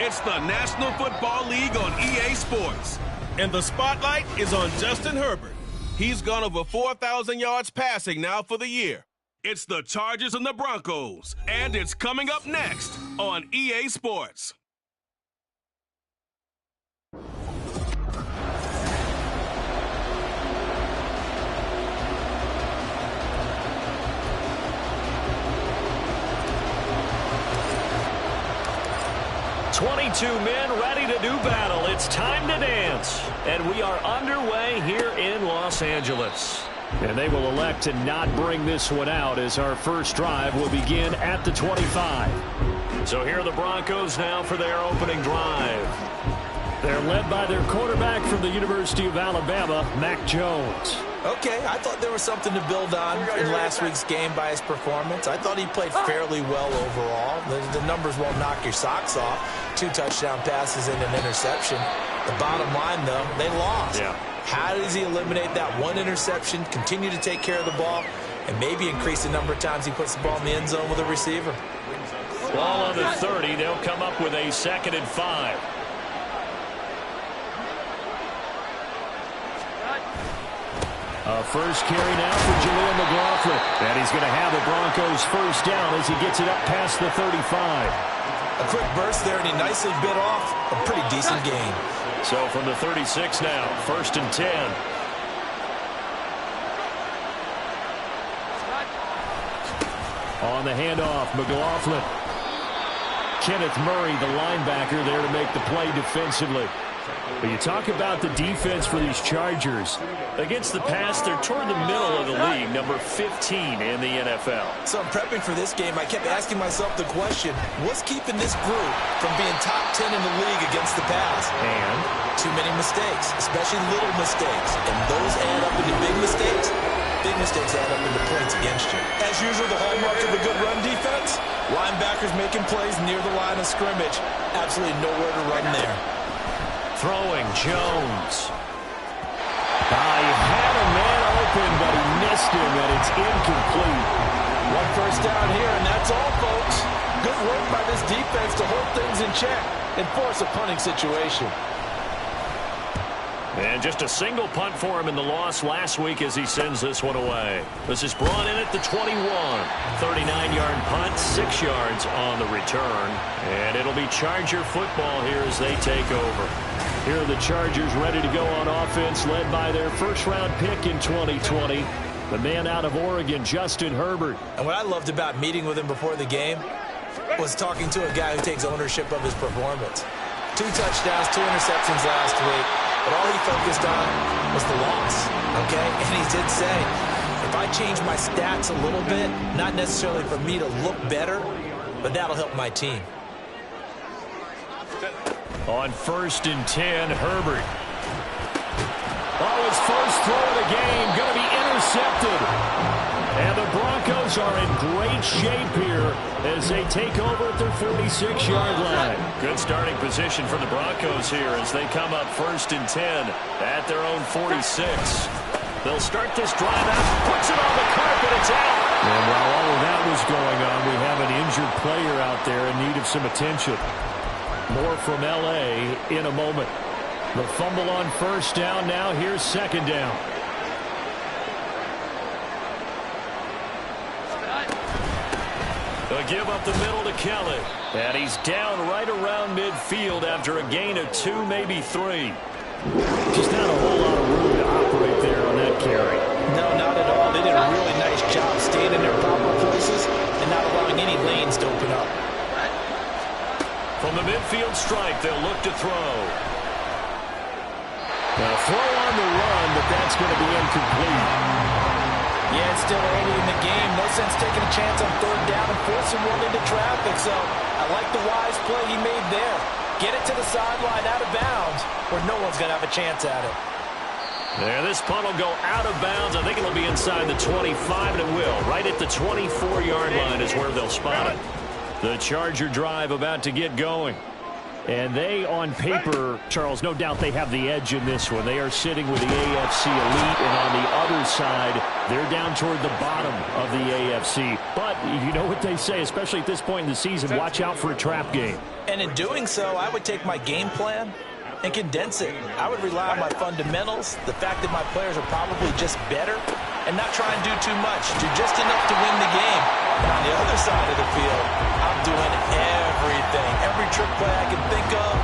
It's the National Football League on EA Sports. And the spotlight is on Justin Herbert. He's gone over 4,000 yards passing now for the year. It's the Chargers and the Broncos. And it's coming up next on EA Sports. "22 men ready to do battle. It's time to dance." And we are underway here in Los Angeles. And they will elect to not bring this one out as our first drive will begin at the 25. So here are the Broncos now for their opening drive. They're led by their quarterback from the University of Alabama, Mac Jones. Okay, I thought there was something to build on in last week's game by his performance. I thought he played fairly well overall. The numbers won't knock your socks off. 2 touchdown passes and an interception. The bottom line, though, they lost. Yeah. How does he eliminate that one interception, continue to take care of the ball, and maybe increase the number of times he puts the ball in the end zone with a receiver? Ball on the 30. They'll come up with a 2nd and 5. First carry now for Jaleel McLaughlin. And he's going to have the Broncos first down as he gets it up past the 35. A quick burst there, and he nicely bit off a pretty decent gain. So from the 36 now, 1st and 10. On the handoff, McLaughlin. Kenneth Murray, the linebacker, there to make the play defensively. But you talk about the defense for these Chargers. Against the pass, they're toward the middle of the league, number 15 in the NFL. So I'm prepping for this game. I kept asking myself the question, what's keeping this group from being top 10 in the league against the pass? And too many mistakes, especially little mistakes. And those add up into big mistakes. Big mistakes add up into points against you. As usual, the hallmark of a good run defense, linebackers making plays near the line of scrimmage. Absolutely nowhere to run there. Throwing, Jones. He had a man open, but he missed him, and it's incomplete. 1 first down here, and that's all, folks. Good work by this defense to hold things in check and force a punting situation. And just a single punt for him in the loss last week as he sends this one away. This is brought in at the 21. 39-yard punt, 6 yards on the return. And it'll be Charger football here as they take over. Here are the Chargers ready to go on offense, led by their first-round pick in 2020, the man out of Oregon, Justin Herbert. And what I loved about meeting with him before the game was talking to a guy who takes ownership of his performance. 2 touchdowns, 2 interceptions last week, but all he focused on was the loss, okay? And he did say, if I change my stats a little bit, not necessarily for me to look better, but that'll help my team. On 1st and 10, Herbert. His first throw of the game going to be intercepted. And the Broncos are in great shape here as they take over at their 46-yard line. Good starting position for the Broncos here as they come up 1st and 10 at their own 46. They'll start this drive out, puts it on the carpet, it's out. And while all of that was going on, we have an injured player out there in need of some attention. More from L.A. in a moment. The fumble on 1st down. Now here's 2nd down. A give up the middle to Kelly. And he's down right around midfield after a gain of 2, maybe 3. Just not a whole lot of room to operate there on that carry. No, not at all. They did a really nice job staying in their proper places and not allowing any lanes to open up. From the midfield stripe, they'll look to throw. A throw on the run, but that's going to be incomplete. Yeah, it's still early in the game. No sense taking a chance on third down and forcing one into traffic. So I like the wise play he made there. Get it to the sideline out of bounds where no one's going to have a chance at it. There, this punt will go out of bounds. I think it'll be inside the 25, and it will. Right at the 24-yard line is where they'll spot it. The Charger drive about to get going. And they, on paper, Charles, no doubt they have the edge in this one. They are sitting with the AFC elite, and on the other side, they're down toward the bottom of the AFC. But you know what they say, especially at this point in the season, watch out for a trap game. And in doing so, I would take my game plan and condense it. I would rely on my fundamentals, the fact that my players are probably just better, and not try and do too much, do just enough to win the game. And on the other side of the field, I'm doing everything. Every trick play I can think of,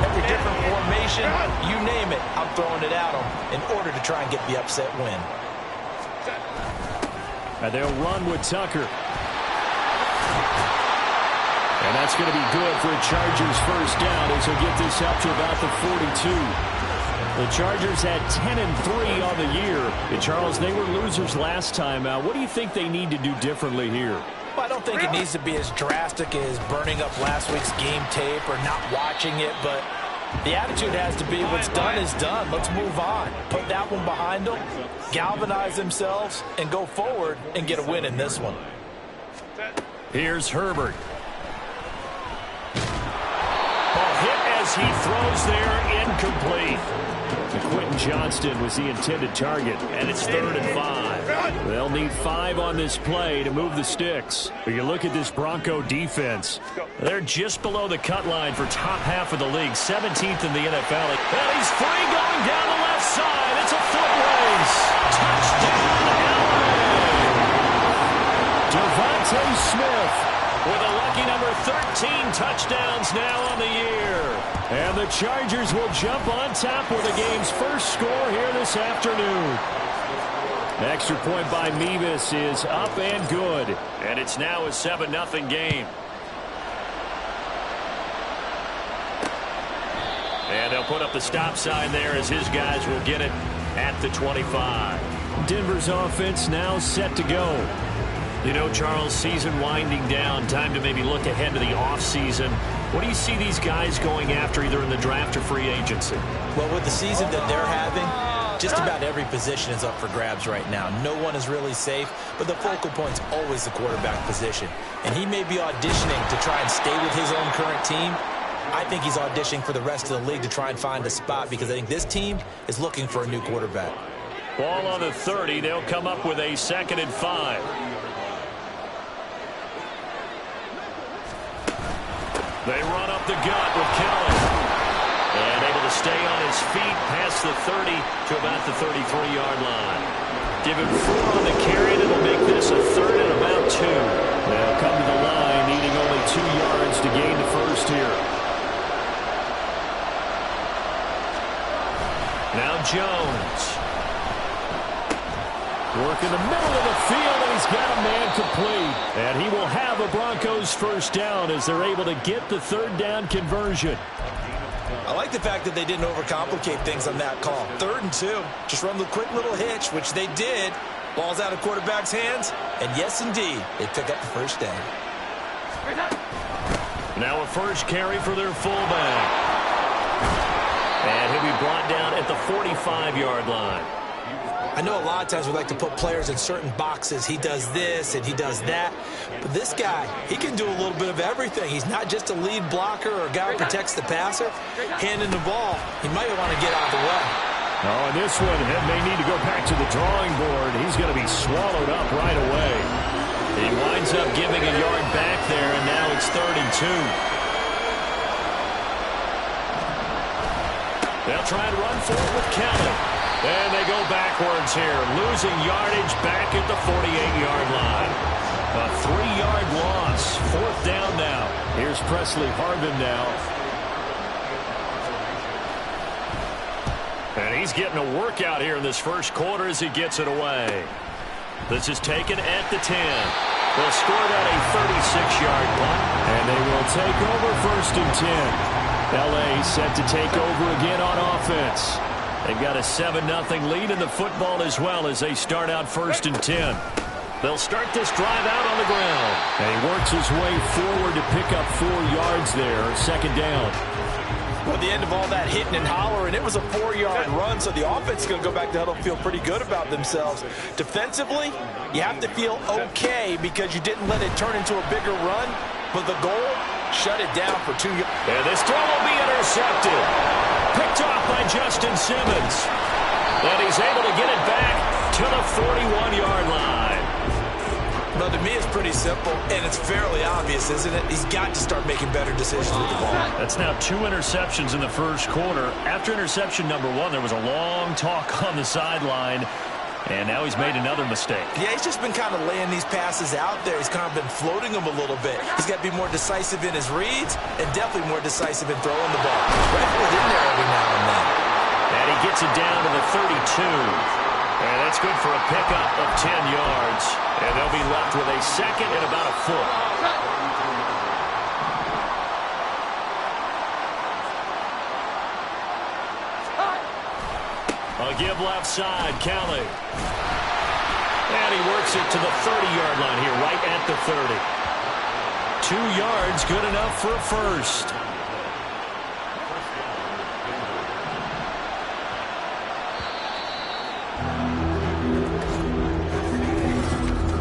every different formation, you name it, I'm throwing it at them in order to try and get the upset win. And they'll run with Tucker. And that's going to be good for a Chargers first down as he'll get this up to about the 42. The Chargers had 10-3 on the year. And Charles, they were losers last time out. What do you think they need to do differently here? Well, I don't think it needs to be as drastic as burning up last week's game tape or not watching it, but the attitude has to be what's done is done. Let's move on. Put that one behind them, galvanize themselves, and go forward and get a win in this one. Here's Herbert. Ball hit as he throws there, incomplete. Quentin Johnston was the intended target, and it's 3rd and 5. They'll need 5 on this play to move the sticks. But you look at this Bronco defense. They're just below the cut line for top half of the league, 17th in the NFL. And he's free going down the left side. It's a foot race. Touchdown, LA! Devontae Smith with a lucky number 13 touchdowns now on the year. And the Chargers will jump on top with the game's first score here this afternoon. Extra point by Mevis is up and good. And it's now a 7-0 game. And they'll put up the stop sign there as his guys will get it at the 25. Denver's offense now set to go. You know, Charles, season winding down, time to maybe look ahead to the offseason. What do you see these guys going after either in the draft or free agency? Well, with the season that they're having, just about every position is up for grabs right now. No one is really safe, but the focal point's always the quarterback position. And he may be auditioning to try and stay with his own current team. I think he's auditioning for the rest of the league to try and find a spot because I think this team is looking for a new quarterback. Ball on the 30. They'll come up with a 2nd and 5. They run up the gut with Kelly. And able to stay on his feet past the 30 to about the 33-yard line. Give him 4 on the carry, and it'll make this a 3rd and about 2. They'll come to the line, needing only 2 yards to gain the first here. Now Jones. Work in the middle of the field, and he's got a man complete. And he will have a Broncos first down as they're able to get the 3rd down conversion. I like the fact that they didn't overcomplicate things on that call. 3rd and 2. Just run the quick little hitch, which they did. Ball's out of quarterback's hands. And yes, indeed, they pick up the first down. Now a first carry for their fullback. And he'll be brought down at the 45-yard line. I know a lot of times we like to put players in certain boxes. He does this and he does that. But this guy, he can do a little bit of everything. He's not just a lead blocker or a guy who protects the passer. Handing the ball, he might want to get out of the way. Oh, and this one may need to go back to the drawing board. He's going to be swallowed up right away. He winds up giving a yard back there, and now it's 32. They'll try and run for it with Kelly. And they go backwards here, losing yardage back at the 48-yard line. A 3-yard loss, 4th down now. Here's Presley Harvin now. And he's getting a workout here in this first quarter as he gets it away. This is taken at the 10. They'll score that a 36-yard punt. And they will take over 1st and 10. L.A. set to take over again on offense. They've got a 7-0 lead in the football as well as they start out 1st and 10. They'll start this drive out on the ground. And he works his way forward to pick up 4 yards there, 2nd down. Well, at the end of all that hitting and hollering, it was a 4-yard run, so the offense is going to go back to huddle, feel pretty good about themselves. Defensively, you have to feel okay because you didn't let it turn into a bigger run, but the goal, shut it down for 2 yards. And this throw will be intercepted. Picked off by Justin Simmons. And he's able to get it back to the 41-yard line. Well, to me, it's pretty simple, and it's fairly obvious, isn't it? He's got to start making better decisions with the ball. That's now 2 interceptions in the first quarter. After interception number 1, there was a long talk on the sideline, and now he's made another mistake. Yeah, he's just been kind of laying these passes out there. He's kind of been floating them a little bit. He's got to be more decisive in his reads and definitely more decisive in throwing the ball. Rifle it in there every now and then. And he gets it down to the 32. And that's good for a pickup of 10 yards. And they'll be left with a 2nd and about a foot. A give left side, Kelly. And he works it to the 30-yard line here, right at the 30. 2 yards, good enough for a first.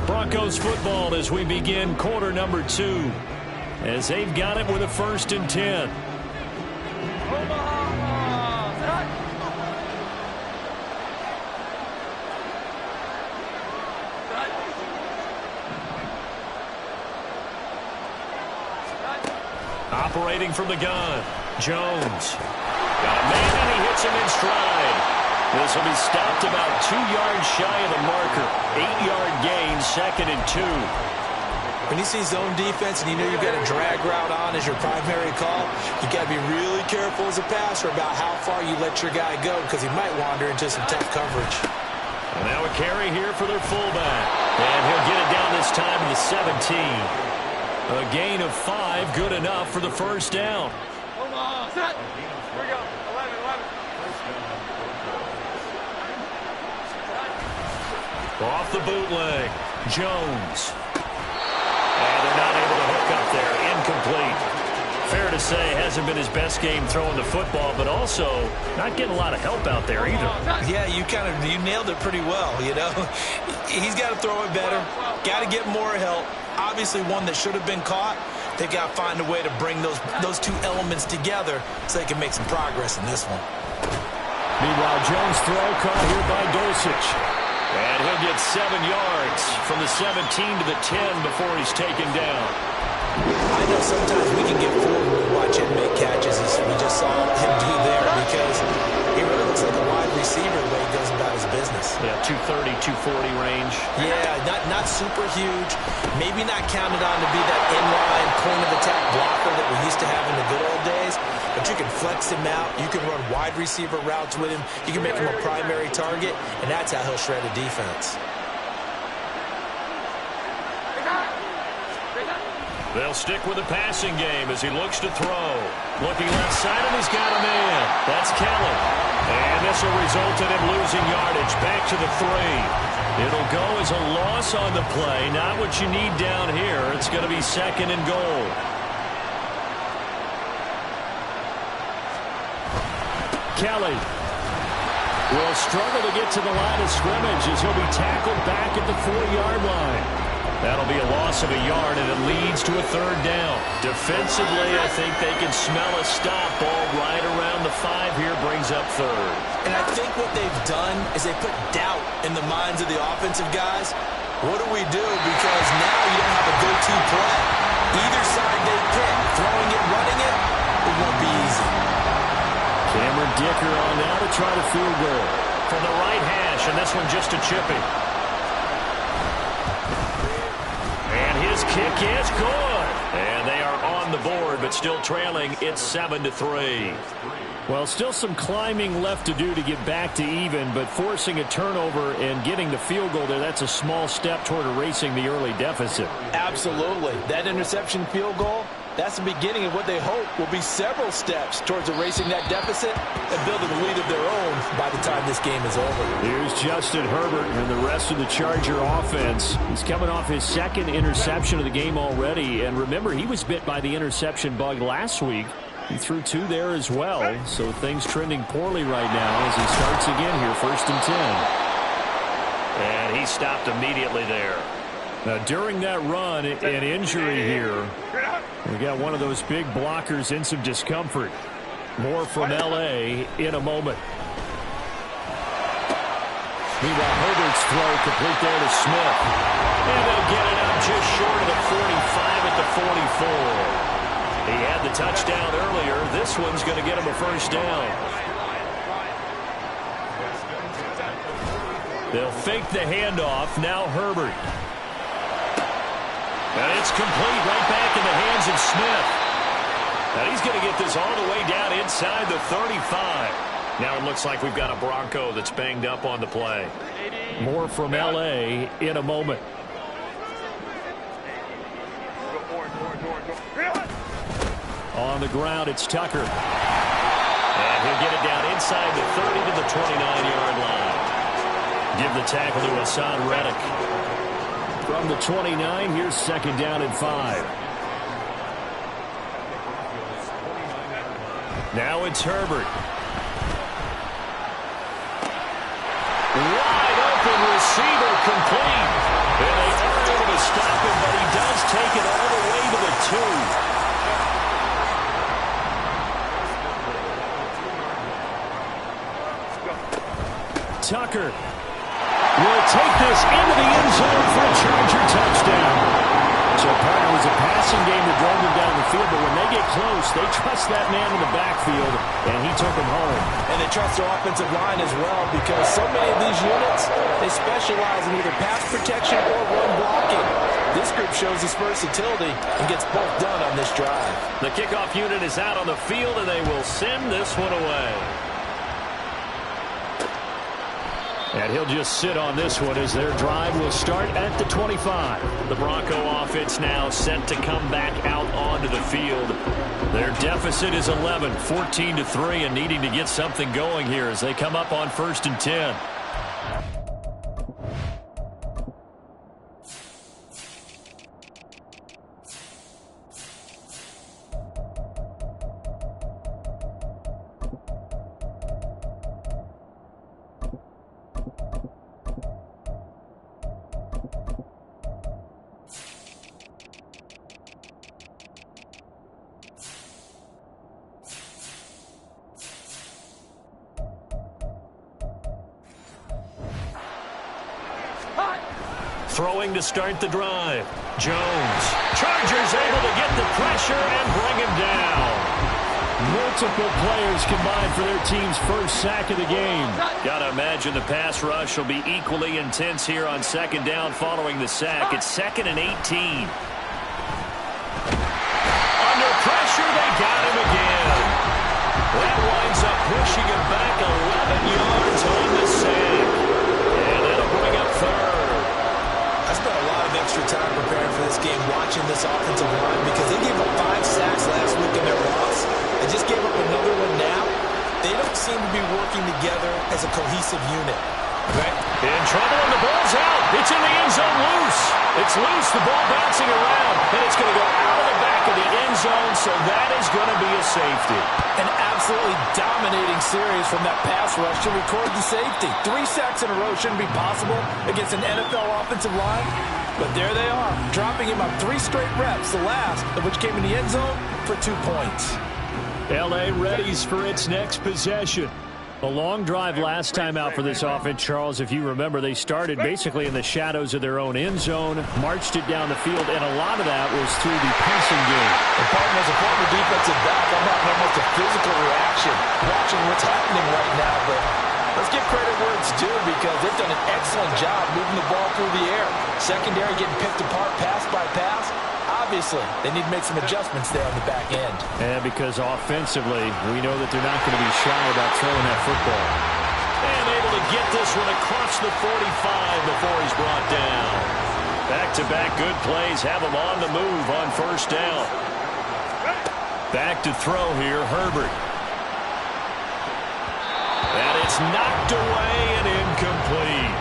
Broncos football as we begin quarter number 2. As they've got it with a 1st and 10. Operating from the gun, Jones. Got a man and he hits him in stride. This will be stopped about 2 yards shy of the marker. 8-yard gain, 2nd and 2. When you see zone defense and you know you've got a drag route on as your primary call, you got to be really careful as a passer about how far you let your guy go because he might wander into some tough coverage. And now a carry here for their fullback. And he'll get it down this time to the 17. A gain of 5, good enough for the 1st down. Hold on, set. Here we go. 11. Off the bootleg, Jones. And they're not able to hook up there. Incomplete. Fair to say, hasn't been his best game throwing the football, but also not getting a lot of help out there either. Yeah, you nailed it pretty well, you know. He's got to throw it better. Got to get more help. Obviously one that should have been caught. They got to find a way to bring those 2 elements together so they can make some progress in this one. Meanwhile, Jones' throw caught here by Dulcich. And he'll get 7 yards from the 17 to the 10 before he's taken down. I know sometimes we can get fooled when we watch him make catches as we just saw him do there because he really looks like a wide receiver the way he goes about his business. Yeah, 230, 240 range. Yeah, not super huge. Maybe not counted on to be that inline point-of-attack blocker that we used to have in the good old days. But you can flex him out. You can run wide receiver routes with him. You can make him a primary target, and that's how he'll shred a defense. They'll stick with the passing game as he looks to throw. Looking left side, and he's got a man. That's Kelly. And this will result in him losing yardage. Back to the 3. It'll go as a loss on the play. Not what you need down here. It's going to be 2nd and goal. Kelly will struggle to get to the line of scrimmage as he'll be tackled back at the 4-yard line. That'll be a loss of a yard, and it leads to a 3rd down. Defensively, I think they can smell a stop. Ball right around the 5 here brings up 3rd. And I think what they've done is they put doubt in the minds of the offensive guys. What do we do? Because now you don't have a go-to play. Either side they pick, throwing it, running it, it won't be easy. Cameron Dicker on now to try to field goal. From the right hash, and this one just a chippy. And his kick is good. And they are on the board, but still trailing. It's 7-3. Well, still some climbing left to do to get back to even, but forcing a turnover and getting the field goal there, that's a small step toward erasing the early deficit. Absolutely. That interception field goal, That's the beginning of what they hope will be several steps towards erasing that deficit and building a lead of their own by the time this game is over. Here's Justin Herbert and the rest of the Charger offense. He's coming off his second interception of the game already. And remember, he was bit by the interception bug last week. He threw 2 there as well. So things trending poorly right now as he starts again here, 1st and 10. And he stopped immediately there. Now, during that run, an injury here. We got one of those big blockers in some discomfort. More from L.A. in a moment. Meanwhile, Herbert's throw complete there to Smith. And they'll get it out just short of the 45 at the 44. He had the touchdown earlier. This one's going to get him a first down. They'll fake the handoff. Now Herbert. And it's complete right back in the hands of Smith. Now he's going to get this all the way down inside the 35. Now it looks like we've got a Bronco that's banged up on the play. More from L.A. in a moment. On the ground, it's Tucker. And he'll get it down inside the 30 to the 29-yard line. Give the tackle to Hassan Reddick. From the 29, here's 2nd down and 5. Now it's Herbert. Wide open receiver complete. And they aren't able to stop him, but he does take it all the way to the 2. Tucker will take this into the end zone for a Charger touchdown. So part of it was a passing game that drove them down the field, but when they get close, they trust that man in the backfield, and he took them home. And they trust their offensive line as well, because so many of these units, they specialize in either pass protection or run blocking. This group shows its versatility and gets both done on this drive. The kickoff unit is out on the field, and they will send this one away. And he'll just sit on this one as their drive will start at the 25. The Bronco offense now set to come back out onto the field. Their deficit is 11, 14-3, and needing to get something going here as they come up on 1st and 10. Throwing to start the drive. Jones. Chargers able to get the pressure and bring him down. Multiple players combined for their team's first sack of the game. Gotta imagine the pass rush will be equally intense here on 2nd down following the sack. It's 2nd and 18. Under pressure, they got him again. That winds up pushing him back 11 yards on the sack. And that'll bring up 3rd. I spent a lot of extra time preparing for this game, watching this offensive line, because they gave up 5 sacks last week in their loss. They just gave up another one now. They don't seem to be working together as a cohesive unit. Right. In trouble, and the ball's out. It's in the end zone loose. It's loose, the ball bouncing around, and it's going to go out of the back of the end zone, so that is going to be a safety. An absolutely dominating series from that pass rush to record the safety. 3 sacks in a row shouldn't be possible against an NFL offensive line, but there they are, dropping him on 3 straight reps, the last of which came in the end zone for 2 points. L.A. readies for its next possession. A long drive last time out for this offense, Charles. If you remember, they started basically in the shadows of their own end zone, marched it down the field, and a lot of that was through the passing game. And Parton, as a former defensive back, I'm having almost a physical reaction watching what's happening right now, but let's give credit where it's due, because they've done an excellent job moving the ball through the air. Secondary getting picked apart pass by pass. Obviously, they need to make some adjustments there on the back end. And because offensively, we know that they're not going to be shy about throwing that football. And able to get this one across the 45 before he's brought down. Back-to-back good plays have him on the move on 1st down. Back to throw here, Herbert. And it's knocked away and incomplete.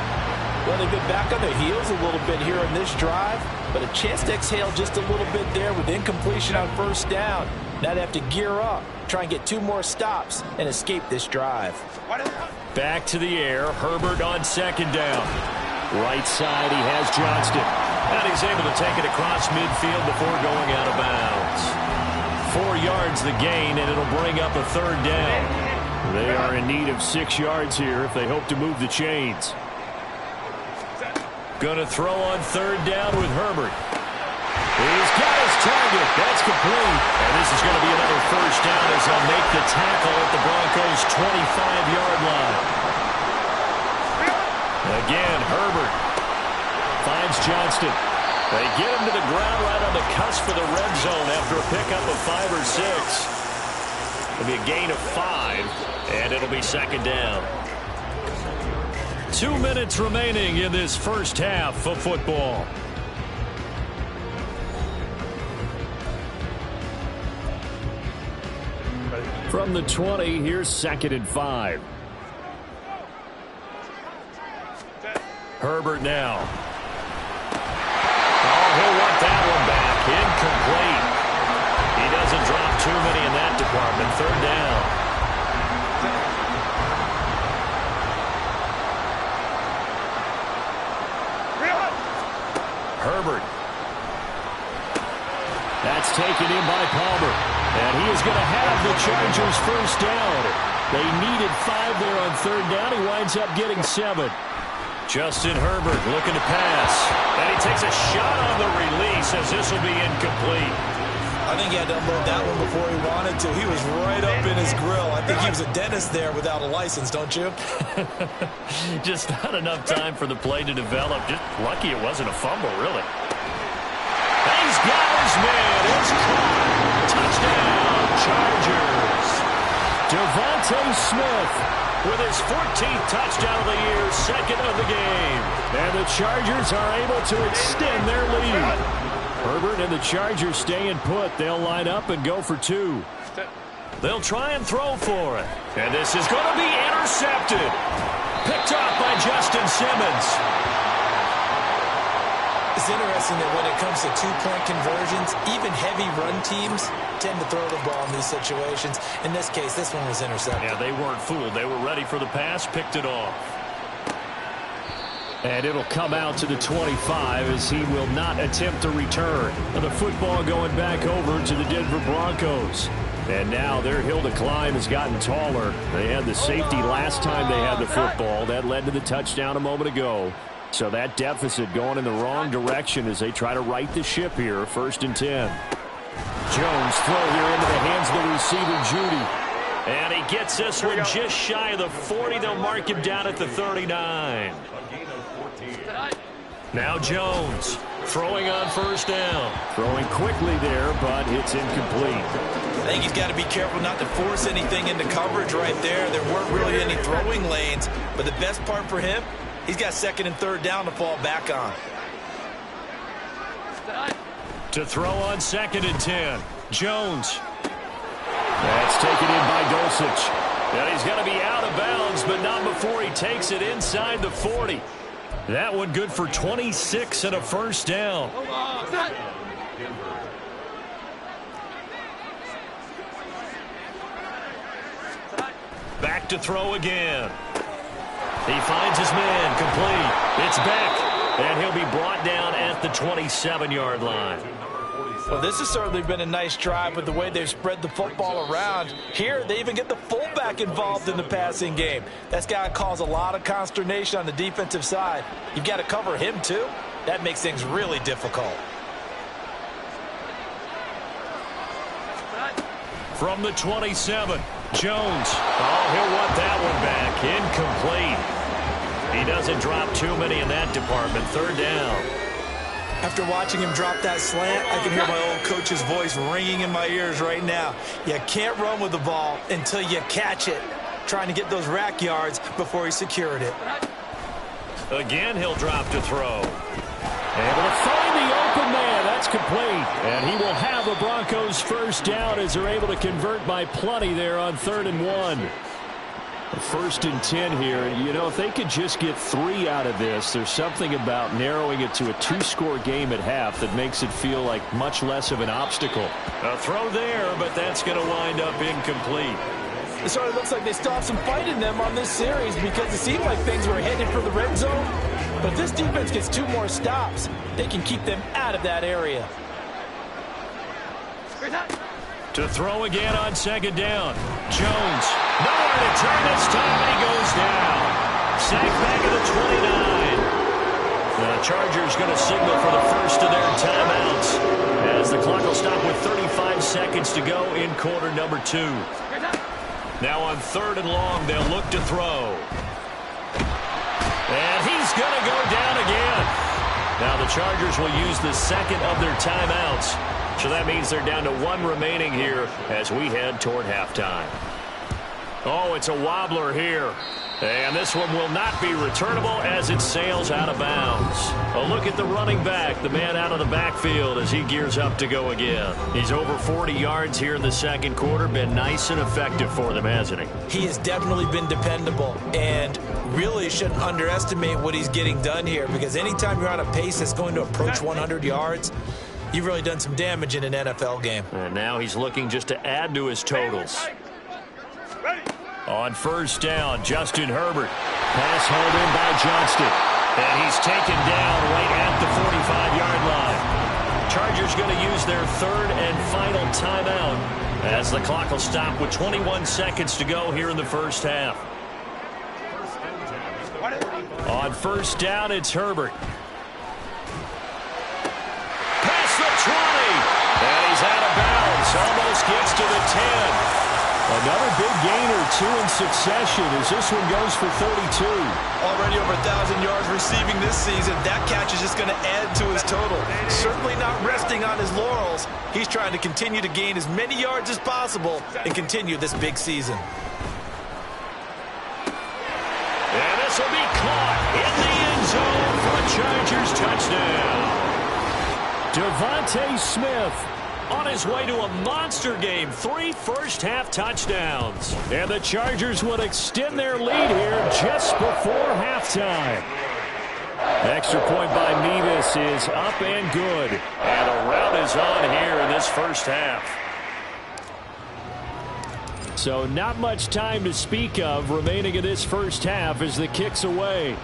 Well, they've been back on their heels a little bit here in this drive, but a chance to exhale just a little bit there with incompletion on first down. Now they have to gear up, try and get 2 more stops, and escape this drive. Back to the air, Herbert on second down. Right side, he has Johnston. And he's able to take it across midfield before going out of bounds. 4 yards the gain, and it'll bring up a third down. They are in need of 6 yards here if they hope to move the chains. Going to throw on third down with Herbert. He's got his target. That's complete. And this is going to be another first down as they'll make the tackle at the Broncos' 25-yard line. Again, Herbert finds Johnston. They get him to the ground right on the cusp of the red zone after a pickup of 5 or 6. It'll be a gain of 5, and it'll be second down. 2 minutes remaining in this first half of football. From the 20, here's 2nd and 5. Herbert now. Oh, he'll want that one back. Incomplete. He doesn't drop too many in that department. Third down. Herbert. That's taken in by Palmer. And he is going to have the Chargers first down. They needed 5 there on third down. He winds up getting 7. Justin Herbert looking to pass. And he takes a shot on the release as this will be incomplete. I think he had to unload that one before he wanted to. He was right up in his grill. I think he was a dentist there without a license, don't you? Just not enough time for the play to develop. Just lucky it wasn't a fumble, really. He's got his man. It's caught. Touchdown, Chargers. Devontae Smith with his 14th touchdown of the year, 2nd of the game. And the Chargers are able to extend their lead. Herbert and the Chargers staying put. They'll line up and go for 2. They'll try and throw for it. And this is going to be intercepted. Picked off by Justin Simmons. It's interesting that when it comes to 2-point conversions, even heavy run teams tend to throw the ball in these situations. In this case, this one was intercepted. Yeah, they weren't fooled. They were ready for the pass, picked it off. And it'll come out to the 25 as he will not attempt to return. And the football going back over to the Denver Broncos. And now their hill to climb has gotten taller. They had the safety last time they had the football. That led to the touchdown a moment ago. So that deficit going in the wrong direction as they try to right the ship here. 1st and 10. Jones throw here into the hands of the receiver, Judy. And he gets this one just shy of the 40. They'll mark him down at the 39. Now Jones throwing on first down. Throwing quickly there, but it's incomplete. I think he's got to be careful not to force anything into coverage right there. There weren't really any throwing lanes, but the best part for him, he's got 2nd and 3rd down to fall back on. To throw on 2nd and 10. Jones. That's taken in by Dulcich. And he's going to be out of bounds, but not before he takes it inside the 40. That one good for 26 and a first down. Back to throw again. He finds his man, complete. It's Beck, and he'll be brought down at the 27-yard line. Well, this has certainly been a nice drive with the way they've spread the football around. Here, they even get the fullback involved in the passing game. That's got to cause a lot of consternation on the defensive side. You've got to cover him, too. That makes things really difficult. From the 27, Jones. Oh, he'll want that one back. Incomplete. He doesn't drop too many in that department. 3rd down. After watching him drop that slant, I can hear my old coach's voice ringing in my ears right now. You can't run with the ball until you catch it. Trying to get those rack yards before he secured it. Again, he'll drop to throw. Able to find the open man. That's complete, and he will have the Broncos first down as they're able to convert by plenty there on 3rd and 1. First and 10 here. You know, if they could just get 3 out of this, there's something about narrowing it to a 2-score game at half that makes it feel like much less of an obstacle. A throw there, but that's going to wind up incomplete. It sort of looks like they still have some fight in them on this series because it seemed like things were headed for the red zone. But if this defense gets 2 more stops, they can keep them out of that area. To throw again on 2nd down. Jones. Nowhere to turn this time, and he goes down. Sacked back at the 29. The Chargers going to signal for the first of their timeouts as the clock will stop with 35 seconds to go in quarter number 2. Now on 3rd and long, they'll look to throw. And he's going to go down again. Now the Chargers will use the second of their timeouts. So that means they're down to 1 remaining here as we head toward halftime. Oh, it's a wobbler here. And this one will not be returnable as it sails out of bounds. A look at the running back, the man out of the backfield as he gears up to go again. He's over 40 yards here in the 2nd quarter. Been nice and effective for them, hasn't he? He has definitely been dependable and really shouldn't underestimate what he's getting done here because anytime you're on a pace that's going to approach 100 yards, you've really done some damage in an NFL game. And now he's looking just to add to his totals. On 1st down, Justin Herbert. Pass hauled in by Johnston. And he's taken down right at the 45-yard line. Chargers going to use their 3rd and final timeout as the clock will stop with 21 seconds to go here in the first half. On 1st down, it's Herbert. Past the 20. And he's out of bounds. Almost gets to the 10. Another big gain or 2 in succession as this one goes for 32. Already over 1,000 yards receiving this season. That catch is just going to add to his total. Certainly not resting on his laurels. He's trying to continue to gain as many yards as possible and continue this big season. And this will be caught in the end zone for a Chargers touchdown. Devontae Smith on his way to a monster game. 3 first-half touchdowns. And the Chargers would extend their lead here just before halftime. Extra point by Nevis is up and good. And a rout is on here in this first half. So not much time to speak of remaining in this first half as the kick's away.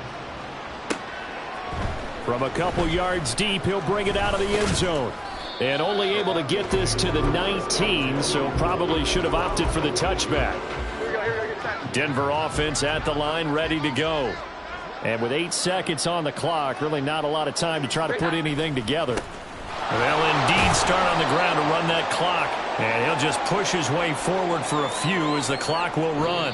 From a couple yards deep, he'll bring it out of the end zone. And only able to get this to the 19, so probably should have opted for the touchback. Denver offense at the line, ready to go. And with 8 seconds on the clock, really not a lot of time to try to put anything together. They'll indeed start on the ground to run that clock. And he'll just push his way forward for a few as the clock will run.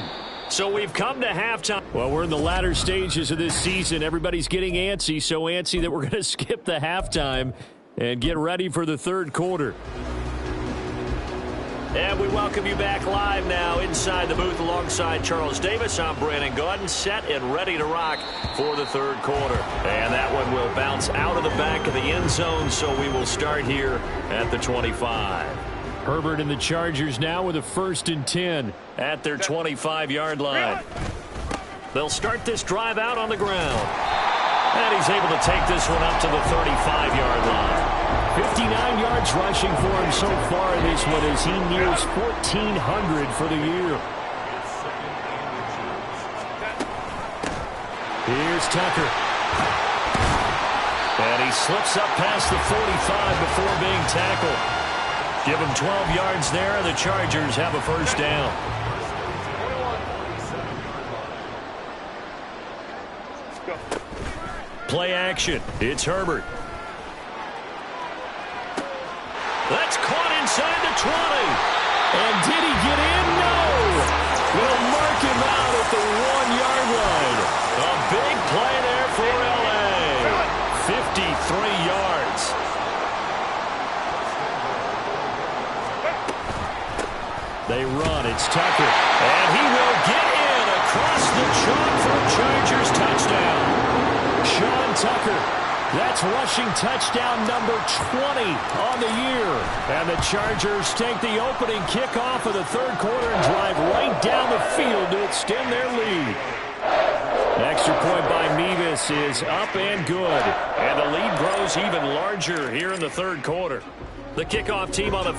So we've come to halftime. Well, we're in the latter stages of this season. Everybody's getting antsy, so antsy that we're going to skip the halftime and get ready for the 3rd quarter. And we welcome you back live now inside the booth alongside Charles Davis. I'm Brandon Gaudin, set and ready to rock for the 3rd quarter. And that one will bounce out of the back of the end zone, so we will start here at the 25. Herbert and the Chargers now with a 1st and 10 at their 25-yard line. They'll start this drive out on the ground. And he's able to take this one up to the 35-yard line. 59 yards rushing for him so far in this one as he nears 1,400 for the year. Here's Tucker. And he slips up past the 45 before being tackled. Give him 12 yards there, and the Chargers have a 1st down. Play action. It's Herbert. That's caught inside the 20. And did he get in? No. We'll mark him out at the 1-yard line. A big play there for L.A. 53 yards. They run. It's Tucker. And he will get in across the chalk for a Chargers touchdown. Sean Tucker. That's That's rushing touchdown number 20 on the year. And the Chargers take the opening kickoff of the third quarter and drive right down the field to extend their lead. An extra point by Mevis is up and good. And the lead grows even larger here in the third quarter. The kickoff team on the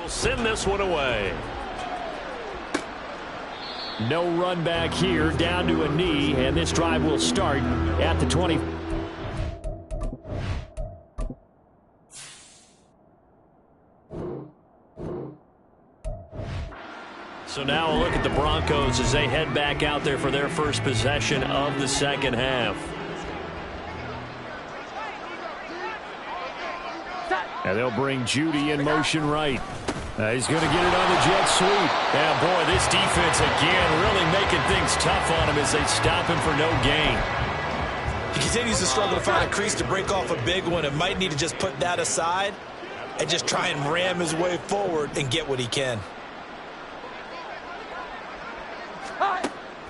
will send this one away. No run back here, down to a knee, and this drive will start at the 20. So now a look at the Broncos as they head back out there for their first possession of the second half. And they'll bring Judy in motion right. He's going to get it on the jet sweep. And boy, this defense again really making things tough on him as they stop him for no gain. He continues to struggle to find a crease to break off a big one and might need to just put that aside and just try and ram his way forward and get what he can.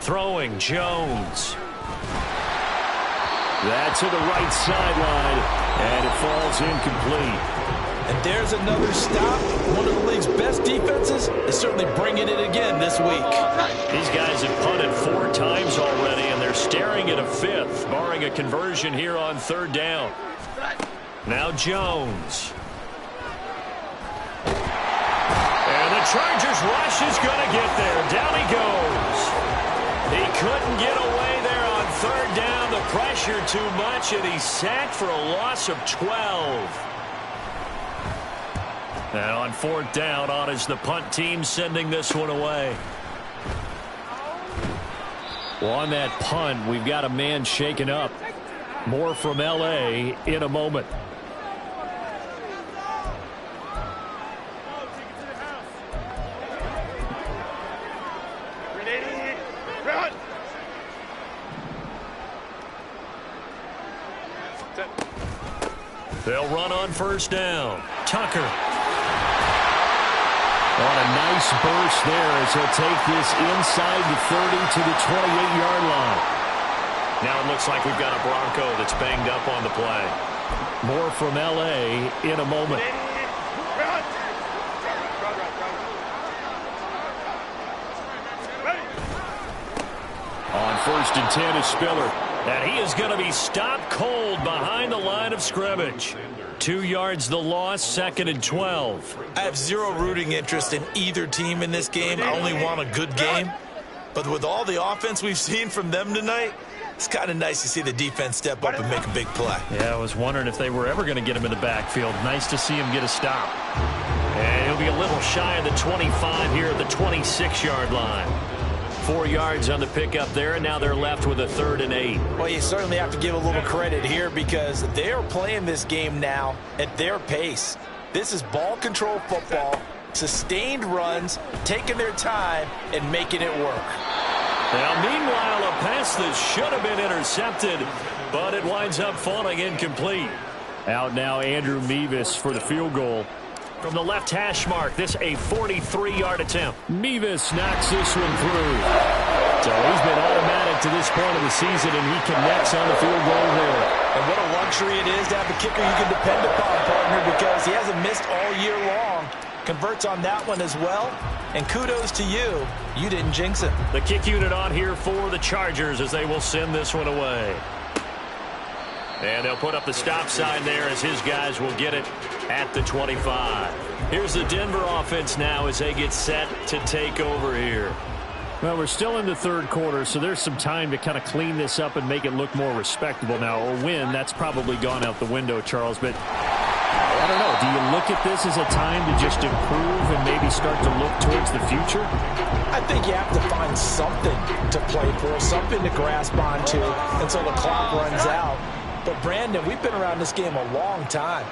Throwing Jones. That to the right sideline, and it falls incomplete. And there's another stop. One of the league's best defenses is certainly bringing it again this week. These guys have punted 4 times already, and they're staring at a 5th, barring a conversion here on third down. Now Jones. And the Chargers rush is going to get there. Down he goes. He couldn't get away there on third down. The pressure too much, and he's sacked for a loss of 12. And on fourth down, on is the punt team sending this one away. Well, on that punt, we've got a man shaken up. More from L.A. in a moment. They'll run on first down. Tucker. On a nice burst there as he'll take this inside the 30 to the 28-yard line. Now it looks like we've got a Bronco that's banged up on the play. More from L.A. in a moment. On first and 10 is Spiller. And he is going to be stopped cold behind the line of scrimmage. 2 yards the loss, 2nd and 12. I have zero rooting interest in either team in this game. I only want a good game. But with all the offense we've seen from them tonight, it's kind of nice to see the defense step up and make a big play. Yeah, I was wondering if they were ever going to get him in the backfield. Nice to see him get a stop. And he'll be a little shy of the 25 here at the 26-yard line. 4 yards on the pickup there, and now they're left with a 3rd and 8. Well, you certainly have to give a little credit here because they are playing this game now at their pace. This is ball control football, sustained runs, taking their time, and making it work. Now, meanwhile, a pass that should have been intercepted, but it winds up falling incomplete. Out now, Andrew Mevis for the field goal. From the left hash mark, this a 43-yard attempt. Mevis knocks this one through. So he's been automatic to this point of the season, and he connects on the field goal there. And what a luxury it is to have a kicker you can depend upon, partner, because he hasn't missed all year long. Converts on that one as well. And kudos to you. You didn't jinx it. The kick unit on here for the Chargers as they will send this one away. And they'll put up the stop sign there as his guys will get it at the 25. Here's the Denver offense now as they get set to take over here. Well, we're still in the third quarter, so there's some time to kind of clean this up and make it look more respectable. Now, a win, that's probably gone out the window, Charles, but I don't know. Do you look at this as a time to just improve and maybe start to look towards the future? I think you have to find something to play for, something to grasp onto until the clock runs out. But, Brandon, we've been around this game a long time.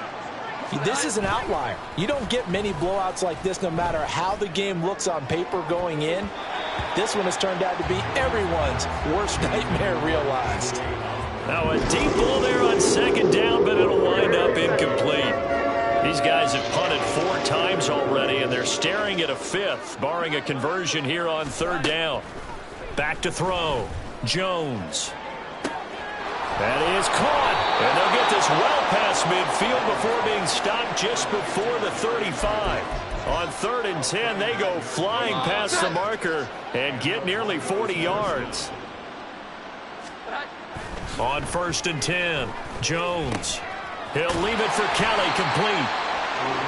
This is an outlier. You don't get many blowouts like this no matter how the game looks on paper going in. This one has turned out to be everyone's worst nightmare realized. Now a deep ball there on second down, but it'll wind up incomplete. These guys have punted 4 times already, and they're staring at a 5th, barring a conversion here on third down. Back to throw. Jones. That is caught. And they'll get this well past midfield before being stopped just before the 35. On 3rd and 10, they go flying past the marker and get nearly 40 yards. On 1st and 10, Jones. He'll leave it for Kelly, complete.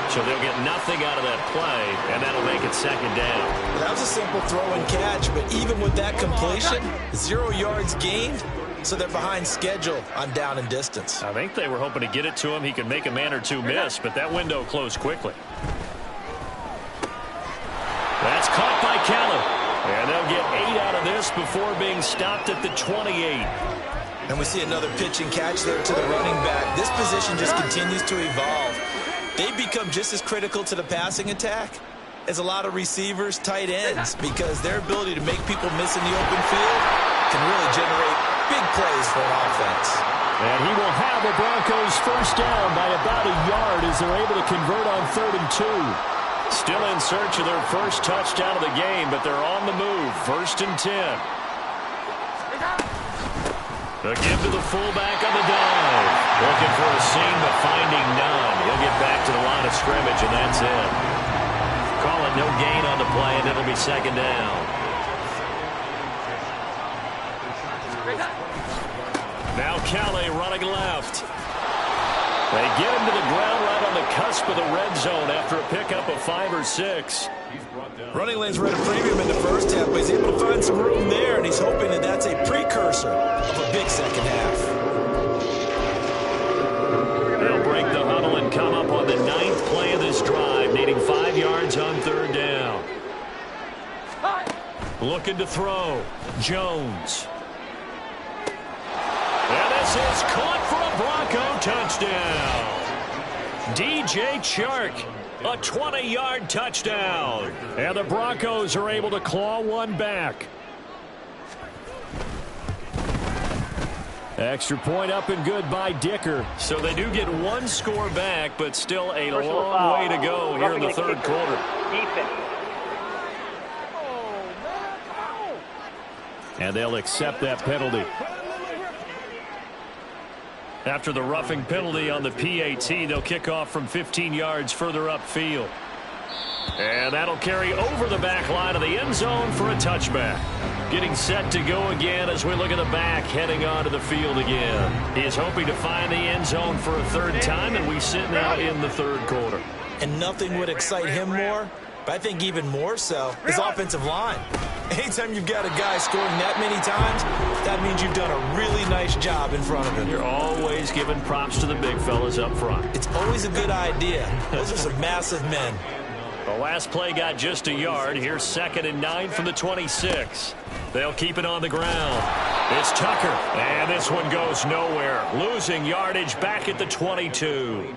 So they'll get nothing out of that play, and that'll make it 2nd down. That was a simple throw and catch, but even with that completion, 0 yards gained, so they're behind schedule on down and distance. I think they were hoping to get it to him. He could make a man or two miss, but that window closed quickly. That's caught by Kelly, and they'll get 8 out of this before being stopped at the 28. And we see another pitch and catch there to the running back. This position just continues to evolve. They become just as critical to the passing attack as a lot of receivers, tight ends, because their ability to make people miss in the open field can really generate big plays for an offense. And he will have the Broncos first down by about a yard as they're able to convert on 3rd and 2. Still in search of their first touchdown of the game, but they're on the move. 1st and 10. A give to the fullback on the dive. Looking for a seam, but finding none. He'll get back to the line of scrimmage, and that's it. Call it no gain on the play, and it'll be 2nd down. Now Kelly running left. They get him to the ground right on the cusp of the red zone after a pickup of 5 or 6. Running lanes were at a premium in the first half, but he's able to find some room there, and he's hoping that that's a precursor of a big second half. They'll break the huddle and come up on the 9th play of this drive, needing 5 yards on 3rd down. Looking to throw. Jones. And this is caught for a Bronco touchdown. DJ Chark. A 20-yard touchdown. And the Broncos are able to claw one back. Extra point up and good by Dicker. So they do get one score back, but still a long way to go here in the 3rd quarter. And they'll accept that penalty. After the roughing penalty on the PAT, they'll kick off from 15 yards further upfield. And that'll carry over the back line of the end zone for a touchback. Getting set to go again as we look at the back heading onto the field again. He is hoping to find the end zone for a 3rd time, and we sit now in the 3rd quarter. And nothing would excite him more, but I think even more so, his offensive line. Anytime you've got a guy scoring that many times, that means you've done a really nice job in front of him. You're always giving props to the big fellas up front. It's always a good idea. Those are some massive men. The last play got just a yard. Here's 2nd and 9 from the 26. They'll keep it on the ground. It's Tucker. And this one goes nowhere. Losing yardage back at the 22.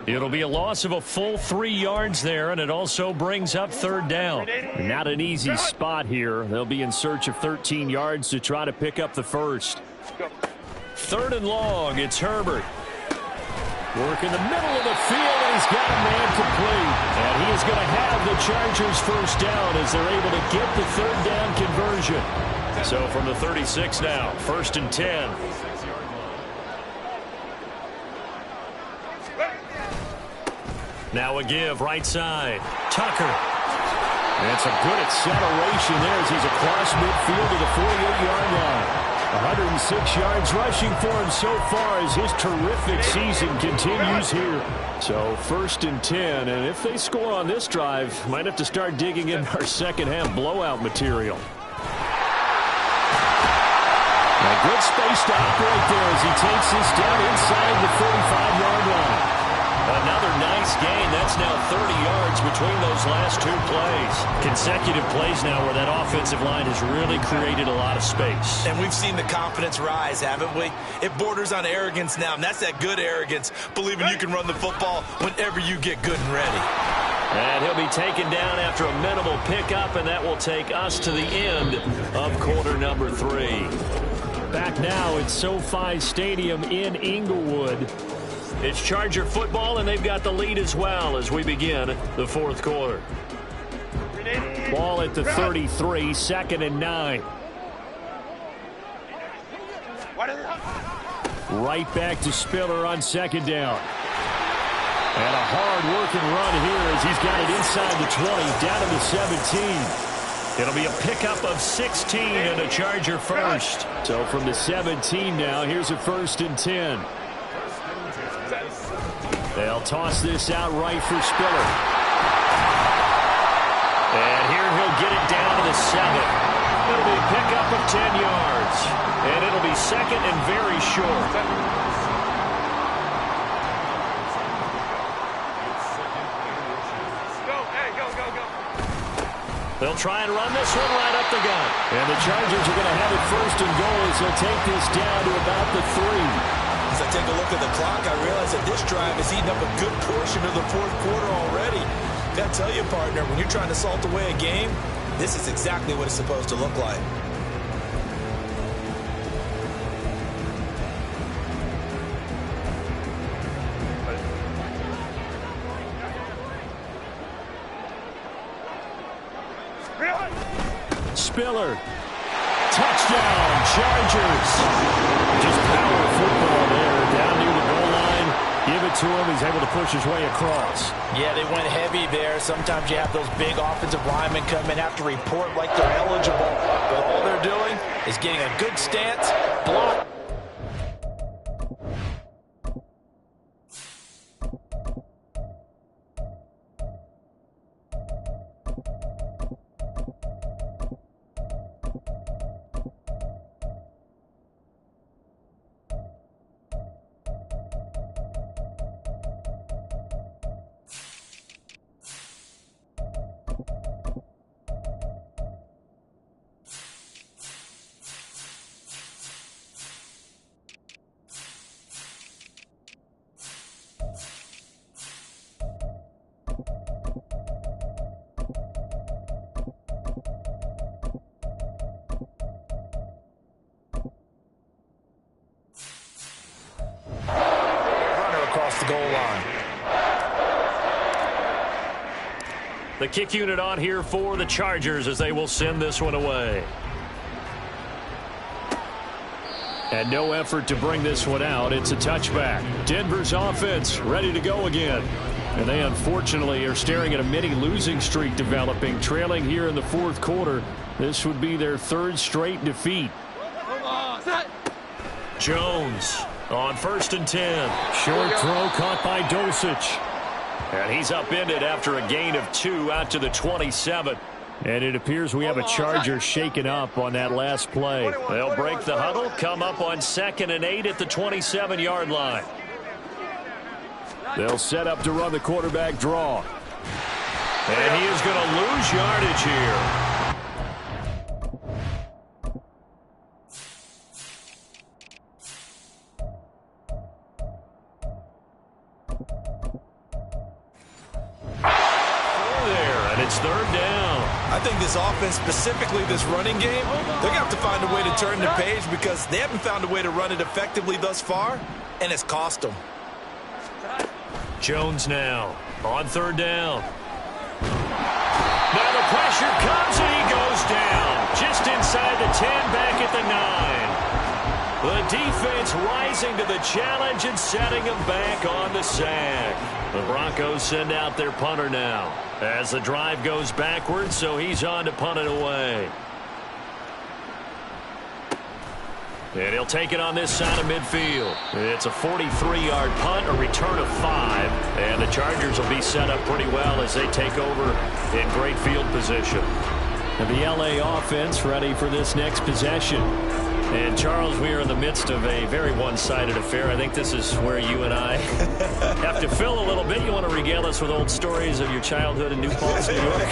It'll be a loss of a full 3 yards there, and it also brings up 3rd down. Not an easy spot here. They'll be in search of 13 yards to try to pick up the first. 3rd and long. It's Herbert. Work in the middle of the field, and he's got a man complete. And he is going to have the Chargers first down as they're able to get the 3rd down conversion. So from the 36 now, 1st and 10. Now a give, right side. Tucker. That's a good acceleration there as he's across midfield to the 48-yard line. 106 yards rushing for him so far as his terrific season continues here. So 1st and 10, and if they score on this drive, might have to start digging in our second half blowout material. A good space to operate there as he takes this down inside the 45-yard line. Another nice gain. That's now 30 yards between those last 2 plays. Consecutive plays now where that offensive line has really created a lot of space. And we've seen the confidence rise, haven't we? It borders on arrogance now, and that's that good arrogance, believing you can run the football whenever you get good and ready. And he'll be taken down after a minimal pickup, and that will take us to the end of quarter number 3. Back now at SoFi Stadium in Inglewood. It's Charger football, and they've got the lead as well as we begin the 4th quarter. Ball at the 33, 2nd and 9. Right back to Spiller on second down. And a hard-working run here as he's got it inside the 20, down to the 17. It'll be a pickup of 16 and a Charger first. So from the 17 now, here's a 1st and 10. They'll toss this out right for Spiller. And here he'll get it down to the 7. It'll be a pickup of 10 yards. And it'll be second and very short. They'll try and run this one right up the gut. And the Chargers are going to have it 1st and goal as they'll take this down to about the 3. As I take a look at the clock, I realize that this drive has eaten up a good portion of the 4th quarter already. Got to tell you, partner, when you're trying to salt away a game, this is exactly what it's supposed to look like. Spiller. Touchdown, Chargers. Just power football there down near the goal line. Give it to him. He's able to push his way across. Yeah, they went heavy there. Sometimes you have those big offensive linemen come in, have to report like they're eligible. But all they're doing is getting a good stance, block. The goal line. The kick unit on here for the Chargers as they will send this one away. And no effort to bring this one out. It's a touchback. Denver's offense ready to go again. And they unfortunately are staring at a mini losing streak developing, trailing here in the 4th quarter. This would be their 3rd straight defeat. Jones on 1st and 10. Short throw caught by Dosich. And he's upended after a gain of 2 out to the 27. And it appears we have a Charger shaken up on that last play. They'll break the huddle, come up on 2nd and 8 at the 27-yard line. They'll set up to run the quarterback draw. And he is going to lose yardage here. It's 3rd down. I think this offense, specifically this running game, they're going to have to find a way to turn the page because they haven't found a way to run it effectively thus far, and it's cost them. Jones now on 3rd down. Now the pressure comes and he goes down. Just inside the 10, back at the 9. The defense rising to the challenge and setting him back on the sack. The Broncos send out their punter now as the drive goes backwards, so he's on to punt it away. And he'll take it on this side of midfield. It's a 43-yard punt, a return of 5. And the Chargers will be set up pretty well as they take over in great field position. And the LA offense ready for this next possession. And, Charles, we are in the midst of a very one-sided affair. I think this is where you and I have to fill a little bit. You want to regale us with old stories of your childhood in New Paltz, New York?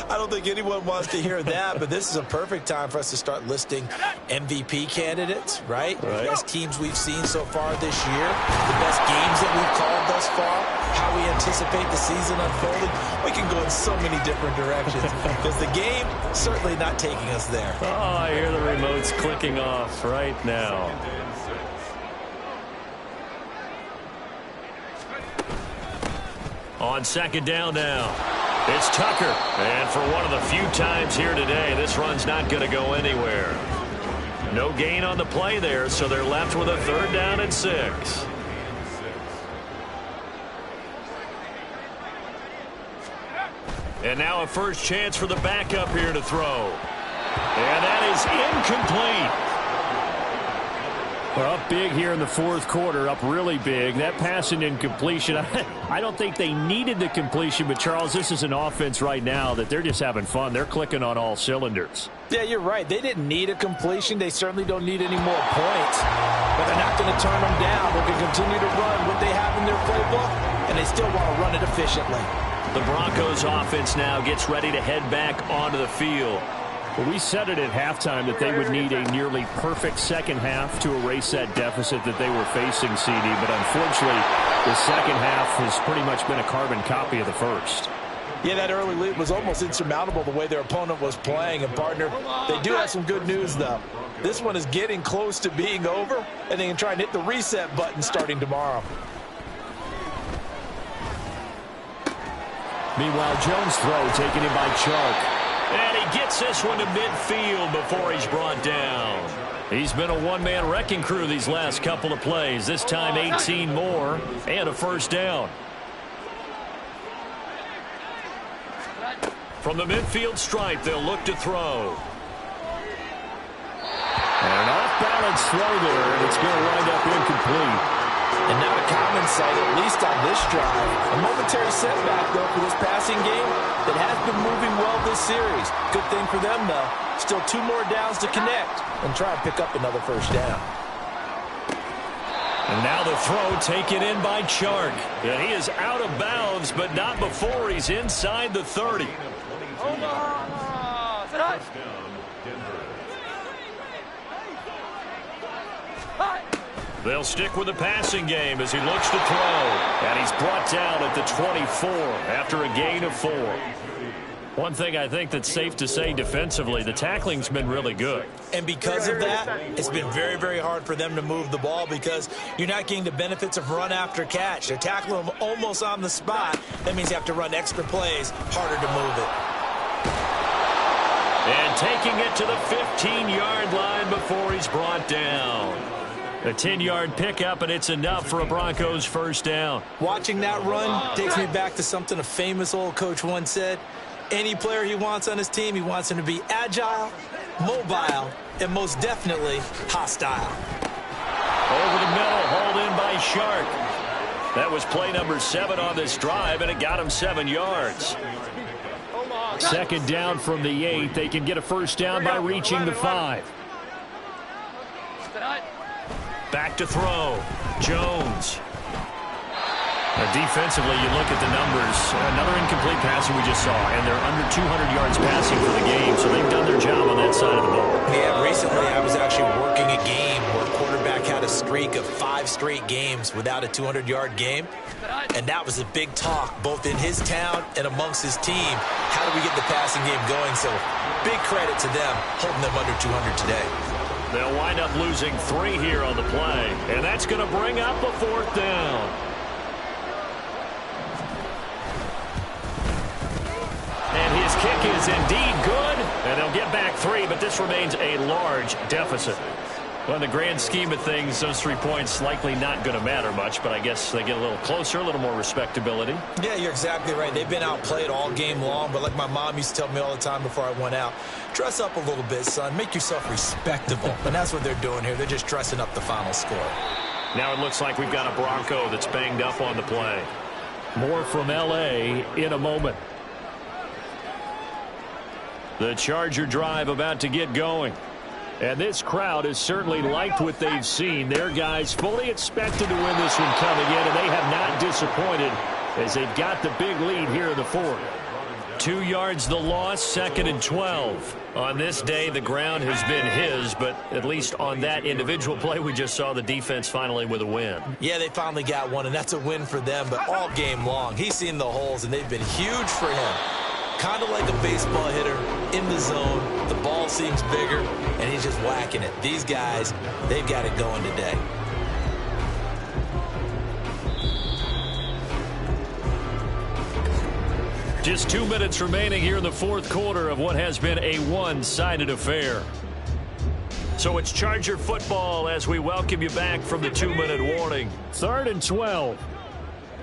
I don't think anyone wants to hear that, but this is a perfect time for us to start listing MVP candidates, right? The best teams we've seen so far this year, the best games that we've called thus far, how we anticipate the season unfolding. We can go in so many different directions because the game certainly not taking us there. Oh, I hear the remotes clicking off right now. On 2nd down now, it's Tucker. And for one of the few times here today, this run's not going to go anywhere. No gain on the play there, so they're left with a 3rd down and 6. And now a first chance for the backup here to throw. And that is incomplete. We're up big here in the 4th quarter, up really big. That passing incompletion, I don't think they needed the completion, but Charles, this is an offense right now that they're just having fun. They're clicking on all cylinders. Yeah, you're right. They didn't need a completion. They certainly don't need any more points. But they're not going to turn them down. They're going to continue to run what they have in their playbook, and they still want to run it efficiently. The Broncos offense now gets ready to head back onto the field. Well, we said it at halftime that they would need a nearly perfect second half to erase that deficit that they were facing, CD. But unfortunately, the second half has pretty much been a carbon copy of the first. Yeah, that early lead was almost insurmountable the way their opponent was playing. And, partner, they do have some good news, though. This one is getting close to being over, and they can try and hit the reset button starting tomorrow. Meanwhile, Jones' throw taken in by Chark. And he gets this one to midfield before he's brought down. He's been a one-man wrecking crew these last couple of plays. This time 18 more and a first down. From the midfield stripe, they'll look to throw. And an off-balance throw there, and it's going to wind up incomplete. And not a common sight, at least on this drive. A momentary setback, though, for this passing game that has been moving well this series. Good thing for them, though. Still 2 more downs to connect and try and pick up another first down. And now the throw taken in by Chark. And he is out of bounds, but not before he's inside the 30. They'll stick with the passing game as he looks to throw. And he's brought down at the 24 after a gain of 4. One thing I think that's safe to say defensively, the tackling's been really good. And because of that, it's been very, very hard for them to move the ball because you're not getting the benefits of run after catch. They're tackling them almost on the spot. That means you have to run extra plays, harder to move it. And taking it to the 15-yard line before he's brought down. A 10-yard pickup, and it's enough for a Broncos first down. Watching that run takes me back to something a famous old coach once said. Any player he wants on his team, he wants him to be agile, mobile, and most definitely hostile. Over the middle, hauled in by Shark. That was play number 7 on this drive, and it got him 7 yards. Second down from the 8. They can get a first down by reaching the 5. Back to throw. Jones. Defensively, you look at the numbers. Another incomplete pass we just saw, and they're under 200 yards passing for the game, so they've done their job on that side of the ball. Yeah, recently I was actually working a game where a quarterback had a streak of 5 straight games without a 200-yard game, and that was a big talk both in his town and amongst his team. How do we get the passing game going? So big credit to them holding them under 200 today. They'll wind up losing 3 here on the play, and that's going to bring up a 4th down. And his kick is indeed good, and they'll get back 3, but this remains a large deficit. Well, in the grand scheme of things, those 3 points likely not going to matter much, but I guess they get a little closer, a little more respectability. Yeah, you're exactly right. They've been outplayed all game long, but like my mom used to tell me all the time before I went out, dress up a little bit, son. Make yourself respectable. And that's what they're doing here. They're just dressing up the final score. Now it looks like we've got a Bronco that's banged up on the play. More from L.A. in a moment. The Charger drive about to get going. And this crowd has certainly liked what they've seen. Their guys fully expected to win this one coming in, and they have not disappointed as they've got the big lead here in the 4th. 2 yards the loss, 2nd and 12. On this day, the ground has been his, but at least on that individual play, we just saw the defense finally with a win. Yeah, they finally got one, and that's a win for them, but all game long, he's seen the holes, and they've been huge for him. Kind of like a baseball hitter in the zone. The ball seems bigger, and he's just whacking it. These guys, they've got it going today. Just 2 minutes remaining here in the 4th quarter of what has been a one-sided affair. So it's Charger football as we welcome you back from the 2-minute warning. 3rd and 12.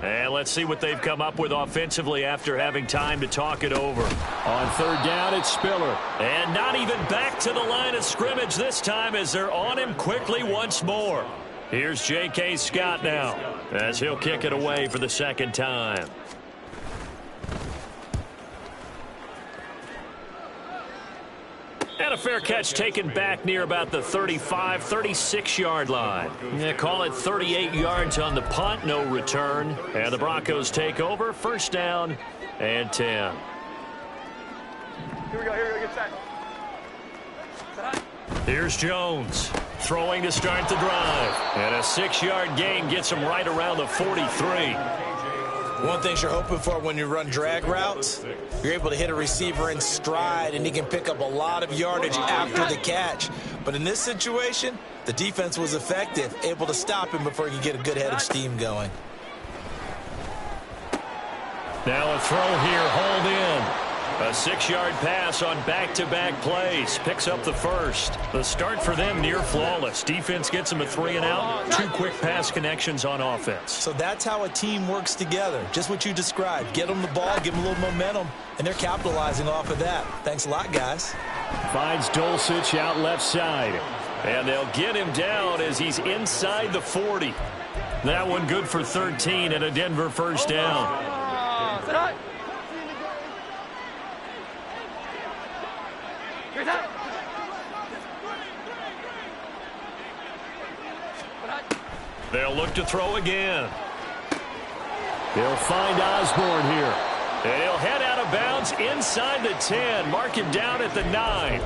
And let's see what they've come up with offensively after having time to talk it over. On 3rd down, it's Spiller. And not even back to the line of scrimmage this time as they're on him quickly once more. Here's J.K. Scott now as he'll kick it away for the 2nd time. And a fair catch taken back near about the 35, 36-yard line. Yeah, call it 38 yards on the punt, no return. And the Broncos take over, 1st down and 10. Here we go, get set. Here's Jones throwing to start the drive. And a 6-yard gain gets him right around the 43. One thing you're hoping for when you run drag routes, you're able to hit a receiver in stride, and he can pick up a lot of yardage after the catch. But in this situation, the defense was effective, able to stop him before he could get a good head of steam going. Now a throw here, hauled in. A 6-yard pass on back-to-back plays. Picks up the 1st. The start for them near flawless. Defense gets them a 3-and-out. 2 quick pass connections on offense. So that's how a team works together. Just what you described. Get them the ball, give them a little momentum, and they're capitalizing off of that. Thanks a lot, guys. Finds Dulcich out left side. And they'll get him down as he's inside the 40. That one good for 13 and a Denver 1st down. They'll look to throw again. They'll find Osborne here. And he'll head out of bounds inside the 10. Mark him down at the 9.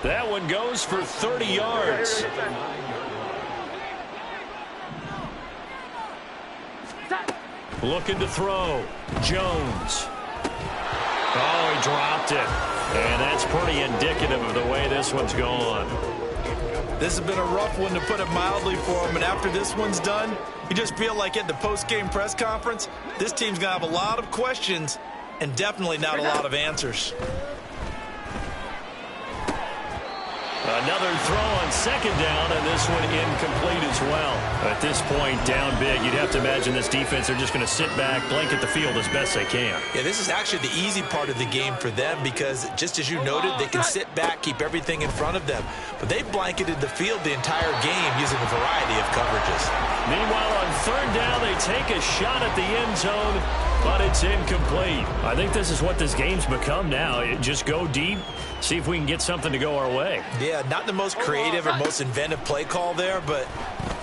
That one goes for 30 yards. Looking to throw. Jones. Oh, he dropped it. And that's pretty indicative of the way this one's gone. This has been a rough one, to put it mildly, for him. And after this one's done, you just feel like at the post-game press conference, this team's going to have a lot of questions and definitely not a lot of answers. Another throw on 2nd down, and this one incomplete as well. At this point, down big, you'd have to imagine this defense, they're just going to sit back, blanket the field as best they can. Yeah, this is actually the easy part of the game for them because, just as you noted, they can sit back, keep everything in front of them. But they blanketed the field the entire game using a variety of coverages. Meanwhile, on 3rd down, they take a shot at the end zone, but it's incomplete. I think this is what this game's become now. Just go deep, see if we can get something to go our way. Yeah, not the most creative or most inventive play call there, but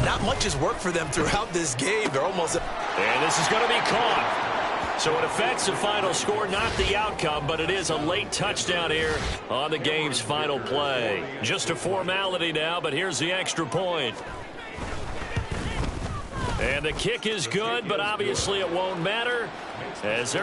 not much has worked for them throughout this game. They're almost... And this is going to be caught. So it affects the final score, not the outcome, but it is a late touchdown here on the game's final play. Just a formality now, but here's the extra point. And the kick is good, but obviously it won't matter as they're going